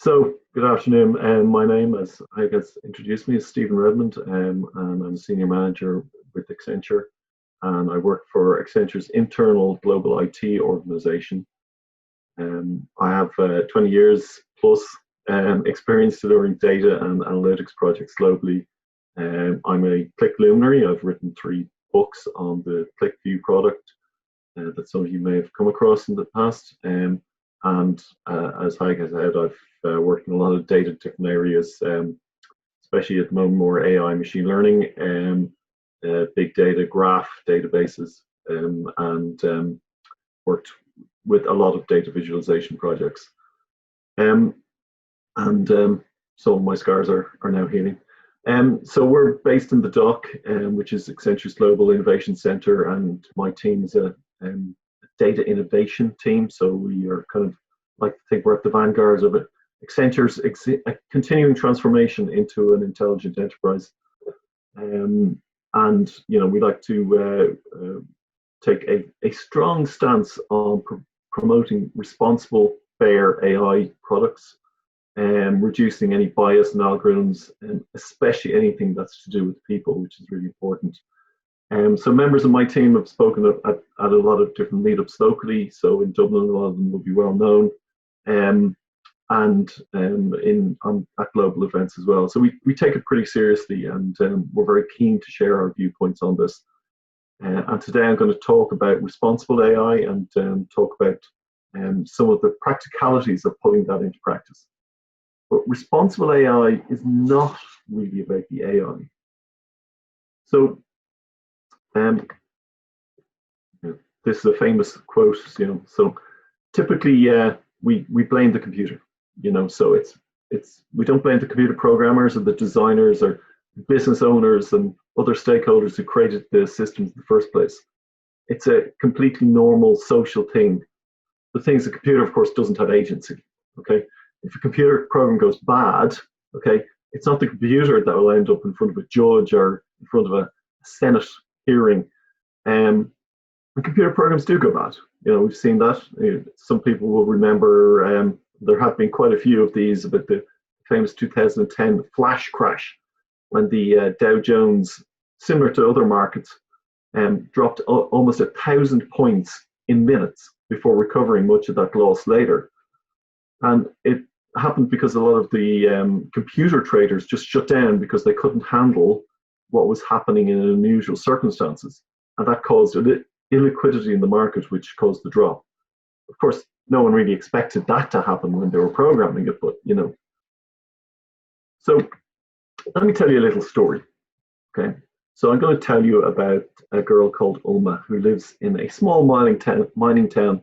So, good afternoon. My name, as I guess introduced me, is Stephen Redmond, and I'm a senior manager with Accenture. And I work for Accenture's internal global IT organization. I have 20 years plus experience delivering data and analytics projects globally. I'm a Click luminary. I've written 3 books on the ClickView product that some of you may have come across in the past. And as Heike has said, I've worked in a lot of data different areas, especially at the moment more AI, machine learning, big data, graph databases, and worked with a lot of data visualization projects. And some of my scars are now healing. So we're based in the Dock, which is Accenture's Global Innovation Center, and my team is a data innovation team. So we are kind of like to think we're at the vanguards of it. Accenture's continuing transformation into an intelligent enterprise, and we like to take a strong stance on promoting responsible, fair AI products, and reducing any bias in algorithms, and especially anything that's to do with people, which is really important. So members of my team have spoken at a lot of different meetups locally. So in Dublin, a lot of them will be well known, and at global events as well. So we take it pretty seriously, and we're very keen to share our viewpoints on this. And today I'm going to talk about responsible AI and talk about some of the practicalities of putting that into practice. But responsible AI is not really about the AI. So this is a famous quote, so typically we blame the computer, so we don't blame the computer programmers or the designers or business owners and other stakeholders who created the systems in the first place. It's a completely normal social thing. The thing is, the computer, of course, doesn't have agency. Okay, if a computer program goes bad, okay, it's not the computer that will end up in front of a judge or in front of a Senate hearing. And computer programs do go bad. We've seen that. Some people will remember there have been quite a few of these about the famous 2010 flash crash, when the Dow Jones, similar to other markets, dropped almost 1,000 points in minutes before recovering much of that loss later. And it happened because a lot of the computer traders just shut down because they couldn't handle what was happening in unusual circumstances. And that caused illiquidity in the market, which caused the drop. Of course, no one really expected that to happen when they were programming it, but So let me tell you a little story. Okay, so I'm going to tell you about a girl called Ulma who lives in a small mining town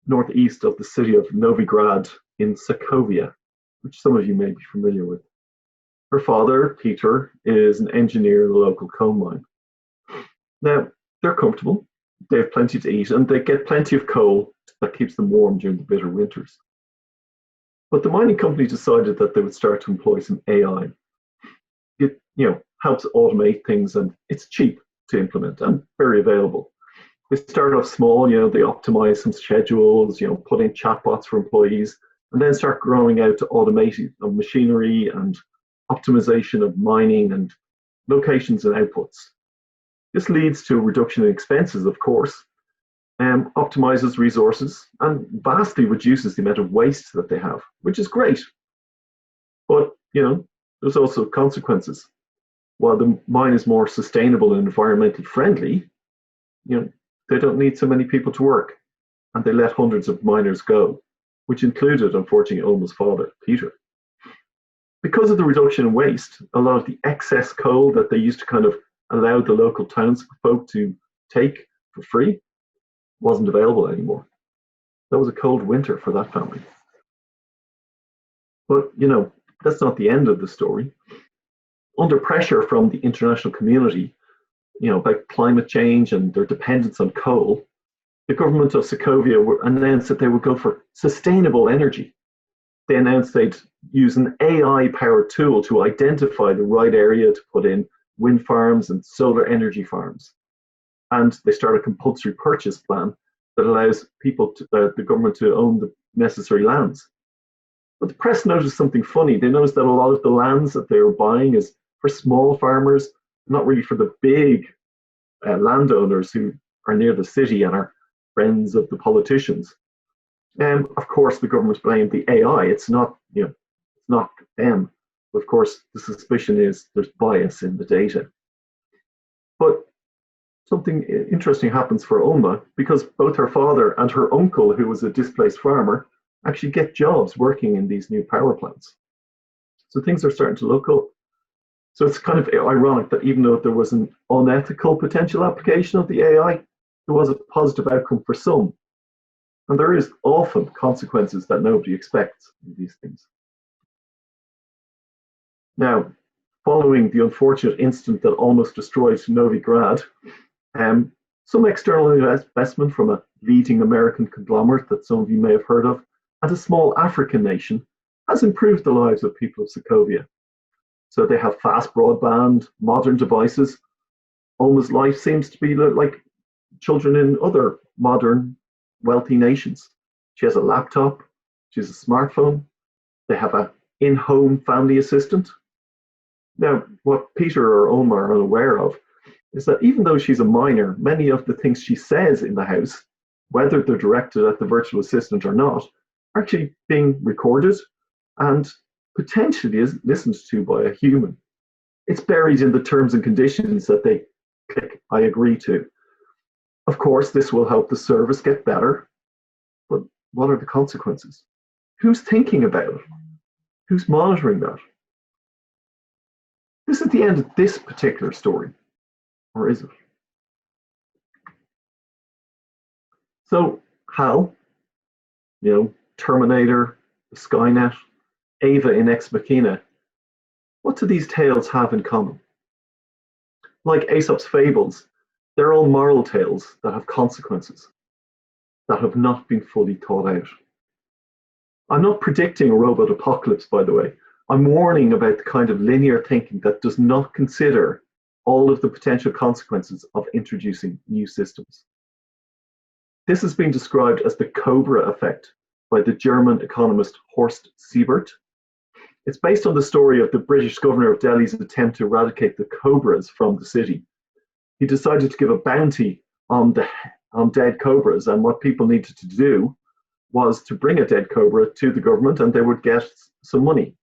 northeast of the city of Novigrad in Sokovia, which some of you may be familiar with. Her father, Peter, is an engineer in the local coal mine. Now, they're comfortable, they have plenty to eat, and they get plenty of coal that keeps them warm during the bitter winters. But the mining company decided that they would start to employ some AI. It helps automate things, and it's cheap to implement and very available. They start off small, they optimize some schedules, put in chatbots for employees, and then start growing out to automation of machinery and optimization of mining and locations and outputs. This leads to a reduction in expenses, of course, optimizes resources, and vastly reduces the amount of waste that they have, which is great. But, there's also consequences. While the mine is more sustainable and environmentally friendly, they don't need so many people to work, and they let hundreds of miners go, which included, unfortunately, Ulma's father, Peter. Because of the reduction in waste, a lot of the excess coal that they used to kind of allow the local townsfolk to take for free wasn't available anymore. That was a cold winter for that family. But, that's not the end of the story. Under pressure from the international community, about climate change and their dependence on coal, the government of Sokovia announced that they would go for sustainable energy. They announced they'd use an AI-powered tool to identify the right area to put in wind farms and solar energy farms. And they start a compulsory purchase plan that allows people, the government, to own the necessary lands. But the press noticed something funny. They noticed that a lot of the lands that they were buying is for small farmers, not really for the big landowners who are near the city and are friends of the politicians. And of course, the government blamed the AI. It's not, it's not them. Of course, the suspicion is there's bias in the data. But something interesting happens for Ulma because both her father and her uncle, who was a displaced farmer, actually get jobs working in these new power plants. So things are starting to look up. So it's kind of ironic that even though there was an unethical potential application of the AI, there was a positive outcome for some. And there is often consequences that nobody expects in these things. Now, following the unfortunate incident that almost destroyed Novigrad, some external investment from a leading American conglomerate that some of you may have heard of, and a small African nation, has improved the lives of people of Sokovia. So they have fast broadband, modern devices. Ulma's life seems to be like children in other modern, wealthy nations. She has a laptop, she has a smartphone, they have an in-home family assistant. Now, what Peter or Ulma are unaware of is that even though she's a minor, many of the things she says in the house, whether they're directed at the virtual assistant or not, are actually being recorded and potentially is listened to by a human. It's buried in the terms and conditions that they click I agree to. Of course, this will help the service get better, but what are the consequences? Who's thinking about it? Who's monitoring that? This is the end of this particular story, or is it? So, HAL, Terminator, Skynet, Ava in Ex Machina, what do these tales have in common? Like Aesop's fables, they're all moral tales that have consequences that have not been fully thought out. I'm not predicting a robot apocalypse, by the way. I'm warning about the kind of linear thinking that does not consider all of the potential consequences of introducing new systems. This has been described as the Cobra effect by the German economist Horst Siebert. It's based on the story of the British governor of Delhi's attempt to eradicate the cobras from the city. He decided to give a bounty on dead cobras, and what people needed to do was to bring a dead cobra to the government and they would get some money.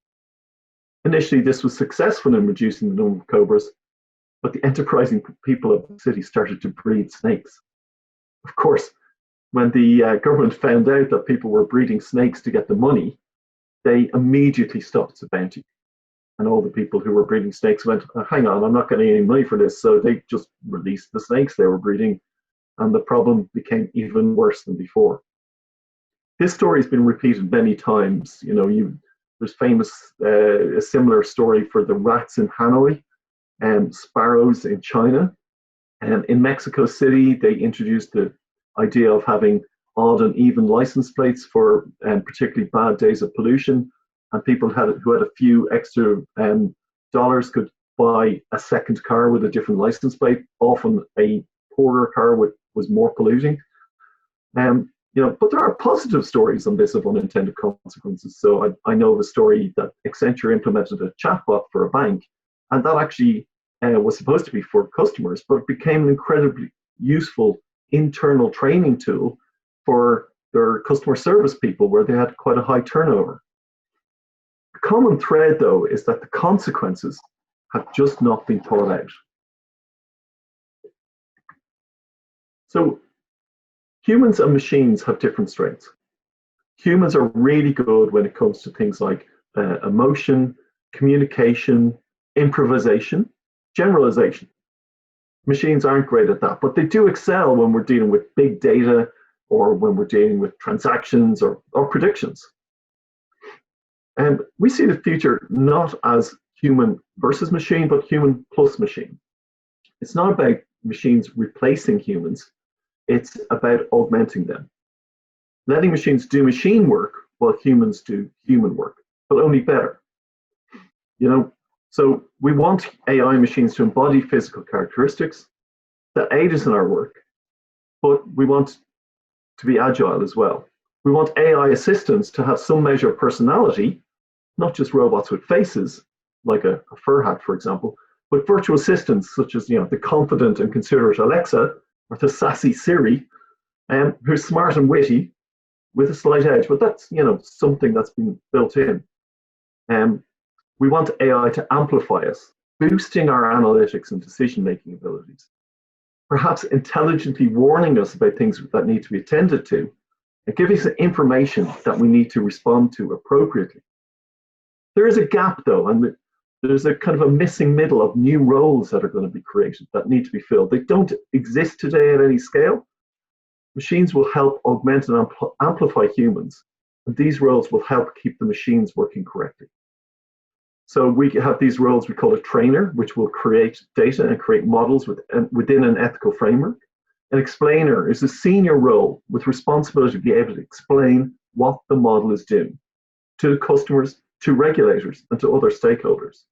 Initially, this was successful in reducing the number of cobras, but the enterprising people of the city started to breed snakes. Of course, when the government found out that people were breeding snakes to get the money, they immediately stopped the bounty. And all the people who were breeding snakes went, hang on, I'm not getting any money for this. So they just released the snakes they were breeding, and the problem became even worse than before. This story has been repeated many times. There's a similar story for the rats in Hanoi and sparrows in China. And in Mexico City, they introduced the idea of having odd and even license plates for particularly bad days of pollution. And people who had a few extra dollars could buy a second car with a different license plate. Often a poorer car was more polluting. But there are positive stories on this of unintended consequences. So I know of a story that Accenture implemented a chatbot for a bank, and that actually was supposed to be for customers, but it became an incredibly useful internal training tool for their customer service people where they had quite a high turnover. The common thread, though, is that the consequences have just not been thought out. So humans and machines have different strengths. Humans are really good when it comes to things like emotion, communication, improvisation, generalization. Machines aren't great at that, but they do excel when we're dealing with big data or when we're dealing with transactions or predictions. And we see the future not as human versus machine, but human plus machine. It's not about machines replacing humans. It's about augmenting them. Letting machines do machine work while humans do human work, but only better. So we want AI machines to embody physical characteristics that aid us in our work, but we want to be agile as well. We want AI assistants to have some measure of personality, not just robots with faces, like a fur hat, for example, but virtual assistants such as the confident and considerate Alexa or the sassy Siri, who's smart and witty with a slight edge, but that's something that's been built in. We want AI to amplify us, boosting our analytics and decision-making abilities, perhaps intelligently warning us about things that need to be attended to, and giving us information that we need to respond to appropriately. There is a gap, though, and there's a kind of a missing middle of new roles that are going to be created that need to be filled. They don't exist today at any scale. Machines will help augment and amplify humans, and these roles will help keep the machines working correctly. So we have these roles we call a trainer, which will create data and create models within an ethical framework. An explainer is a senior role with responsibility to be able to explain what the model is doing to customers, to regulators, and to other stakeholders.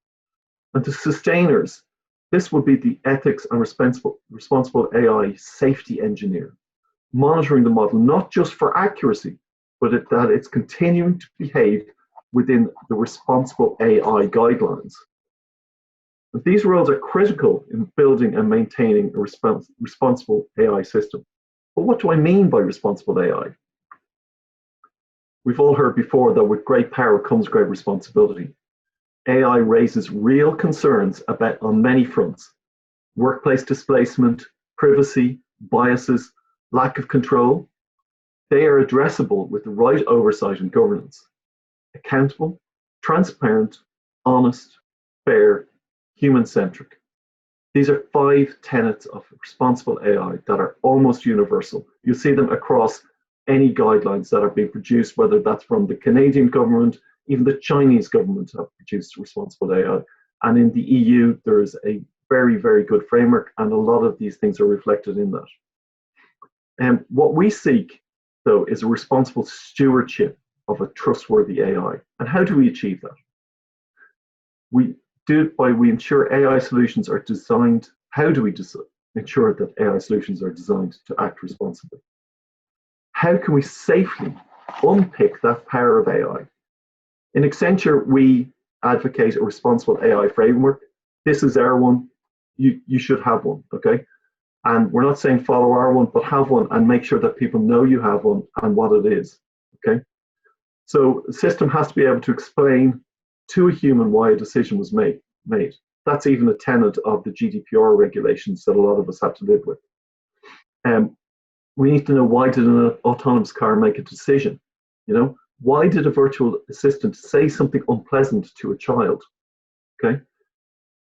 And to sustainers, this would be the ethics and responsible AI safety engineer, monitoring the model not just for accuracy, but that it's continuing to behave within the responsible AI guidelines. But these roles are critical in building and maintaining a responsible AI system. But what do I mean by responsible AI? We've all heard before that with great power comes great responsibility. AI raises real concerns on many fronts: workplace displacement, privacy, biases, lack of control. They are addressable with the right oversight and governance. Accountable, transparent, honest, fair, human-centric. These are 5 tenets of responsible AI that are almost universal. You'll see them across any guidelines that are being produced, whether that's from the Canadian government, even the Chinese government have produced responsible AI. And in the EU, there is a very, very good framework, and a lot of these things are reflected in that. And what we seek, though, is a responsible stewardship of a trustworthy AI. And how do we achieve that? We do it by we ensure AI solutions are designed. How do we ensure that AI solutions are designed to act responsibly? How can we safely unpick that power of AI? In Accenture, we advocate a responsible AI framework. This is our one. You should have one, okay? And we're not saying follow our one, but have one and make sure that people know you have one and what it is, okay? So the system has to be able to explain to a human why a decision was made. That's even a tenet of the GDPR regulations that a lot of us have to live with. We need to know, why did an autonomous car make a decision? Why did a virtual assistant say something unpleasant to a child? Okay.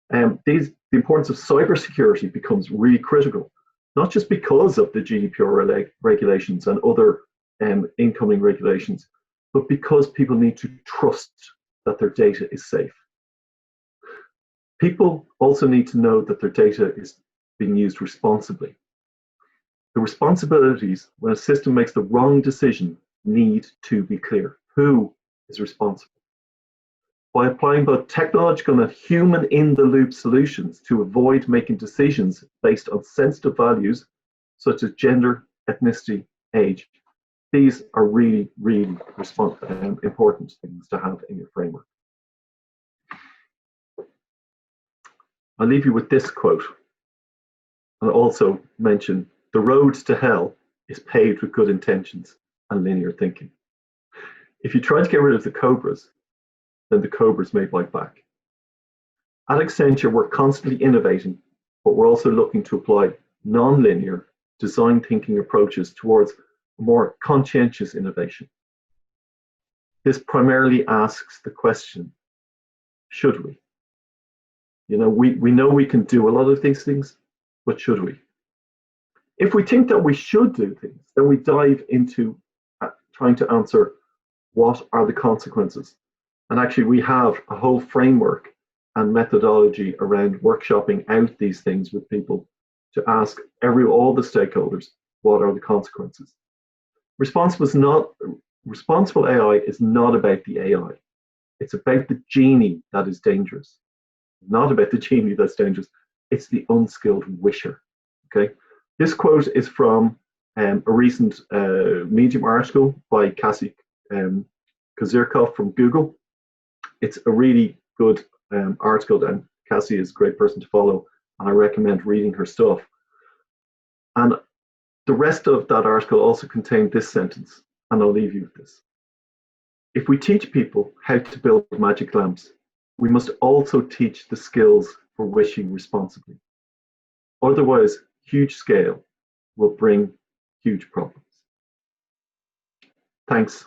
The importance of cybersecurity becomes really critical, not just because of the GDPR regulations and other incoming regulations, but because people need to trust that their data is safe. People also need to know that their data is being used responsibly. The responsibilities when a system makes the wrong decision need to be clear. Who is responsible? By applying both technological and human in-the-loop solutions to avoid making decisions based on sensitive values such as gender, ethnicity, age, these are really, really important things to have in your framework. I'll leave you with this quote. I'll also mention, the road to hell is paved with good intentions and linear thinking. If you try to get rid of the cobras, then the cobras may bite back. At Accenture, we're constantly innovating, but we're also looking to apply non-linear design thinking approaches towards a more conscientious innovation. This primarily asks the question, should we? We know we can do a lot of these things, but should we? If we think that we should do things, then we dive into trying to answer, what are the consequences? And actually, we have a whole framework and methodology around workshopping out these things with people to ask all the stakeholders, what are the consequences? Responsible AI is not about the AI. It's about the genie that is dangerous. Not about the genie that's dangerous. It's the unskilled wisher. Okay. This quote is from a recent Medium article by Cassie Kozyrkov from Google. It's a really good article, and Cassie is a great person to follow, and I recommend reading her stuff. And the rest of that article also contained this sentence, and I'll leave you with this. If we teach people how to build magic lamps, we must also teach the skills for wishing responsibly. Otherwise, huge scale will bring huge problems. Thanks.